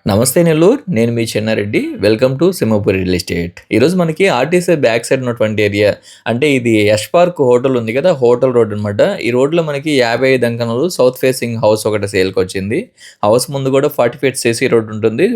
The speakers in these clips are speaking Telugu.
నమస్తే నెల్లూరు. నేను మీ Chennareddy. Welcome to Simhapuri real estate. ఈరోజు మనకి ఆర్టీసీ బ్యాక్ సైడ్ ఉన్నటువంటి ఏరియా అంటే ఇది యష్ పార్క్ హోటల్ ఉంది కదా! హోటల్ రోడ్ అనమాట. ఈ రోడ్‌లో మనకి 55 అంకణాలు సౌత్ ఫేసింగ్ హౌస్ ఒకటి సేల్‌కొచ్చింది. హౌస్ ముందు కూడా 40 ఫీట్ సీసీ రోడ్ ఉంటుంది.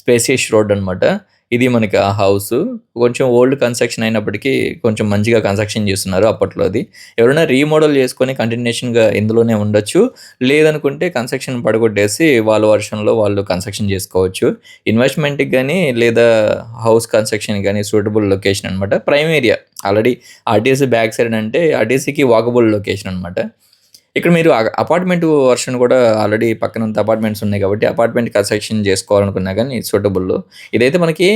స్పేసియస్ రోడ్ అనమాట. ఇది మనకి ఆ హౌసు. కొంచెం ఓల్డ్ కన్‌స్ట్రక్షన్ అయినప్పటికీ కొంచెం మంచిగా కన్‌స్ట్రక్షన్ చేస్తున్నారు అప్పట్లో అది. ఎవరైనా రీమోడల్ చేసుకొని కంటిన్యూషన్‌గా ఇందులోనే ఉండొచ్చు. లేదనుకుంటే కన్‌స్ట్రక్షన్ పడగొట్టేసి వాళ్ళ వర్షన్‌లో వాళ్ళు కన్‌స్ట్రక్షన్ చేసుకోవచ్చు. ఇన్వెస్ట్‌మెంట్‌కి గానీ లేదా హౌస్ కన్‌స్ట్రక్షన్‌కి గానీ సూటబుల్ లొకేషన్ అనమాట. Prime area. Already RTC back side అంటే ఆర్టీసీకి వాకబుల్ లొకేషన్ అనమాట. ఇక్కడ మీరు అపార్ట్‌మెంట్ వర్షన్ కూడా ఆల్రెడీ పక్కనంతా అపార్ట్‌మెంట్స్ ఉన్నాయి కాబట్టి అపార్ట్‌మెంట్ కన్‌స్ట్రక్షన్ చేసుకోవాలనుకున్నా గానీ సూటబుల్. ఇదైతే మనకి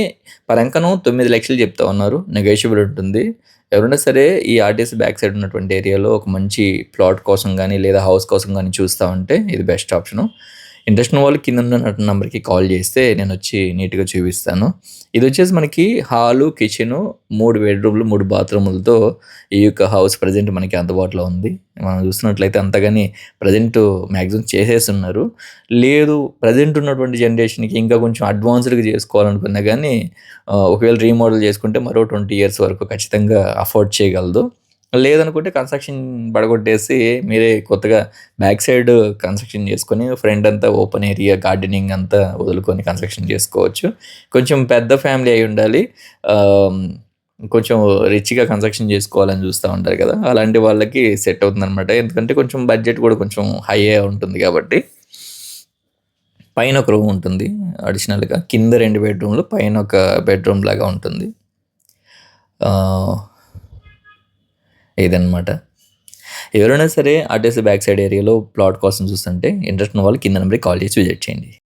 పర్ అంకణం 9,00,000 చెప్తా ఉన్నారు. నెగోషియబుల్ ఉంటుంది. ఎవరైనా సరే ఈ ఆర్టీసీ బ్యాక్ సైడ్ ఉన్నటువంటి ఏరియాలో ఒక మంచి ప్లాట్ కోసం గానీ, లేదా హౌస్ కోసం గానీ చూస్తా ఉంటే ఇది బెస్ట్ ఆప్షను. ఇంట్రెస్ట్ ఉన్న వాళ్ళు కిందున్న నంబర్‌కి కాల్ చేస్తే నేనొచ్చి నీట్‌గా చూపిస్తాను. ఇదొచ్చేసి మనకి హాలు, కిచెను, 3 బెడ్‌రూమ్‌లు, 3 బాత్రూములతో ఈ యొక్క హౌస్ ప్రెజెంట్ మనకి అందుబాటులో ఉంది. మనం చూస్తున్నట్లయితే అంతగాని ప్రెజెంటు మాక్సిమం చేసేసున్నారు. లేదు ప్రెజెంట్ ఉన్నటువంటి జనరేషన్‌కి ఇంకా కొంచెం అడ్వాన్స్‌డ్‌గా చేసుకోవాలనుకున్నా గానీ ఒకవేళ రీమోడల్ చేసుకుంటే మరో 20 ఇయర్స్ వరకు ఖచ్చితంగా అఫోర్డ్ చేయగలదు. లేదనుకుంటే కన్‌స్ట్రక్షన్ పడగొట్టేసి మీరే కొత్తగా బ్యాక్ సైడ్ కన్‌స్ట్రక్షన్ చేసుకొని ఫ్రంట్ అంతా ఓపెన్ ఏరియా, గార్డెనింగ్ అంతా వదులుకొని కన్‌స్ట్రక్షన్ చేసుకోవచ్చు. కొంచెం పెద్ద ఫ్యామిలీ అయ్యుండాలి. ఆహ్, కొంచెం రిచ్‌గా కన్‌స్ట్రక్షన్ చేసుకోవాలని చూస్తా ఉంటారు కదా! అలాంటి వాళ్ళకి సెట్ అవుతుందనమాట. ఎందుకంటే కొంచెం బడ్జెట్ కూడా కొంచెం హైయే ఉంటుంది కాబట్టి. పైన ఒక రూమ్ ఉంటుంది అడిషనల్‌గా. కింద 2 బెడ్‌రూమ్‌లు, పైన ఒక బెడ్‌రూమ్ లాగా ఉంటుంది. ఆహ్, ఇదనమాట. ఎవరైనా సరే ఆర్టీసీ బ్యాక్ సైడ్ ఏరియాలో ప్లాట్ కోసం చూస్తుంటే ఇంట్రెస్ట్ ఉన్న వాళ్ళు కింద నెంబర్‌కి కాల్ చేసి విజిట్ చేయండి.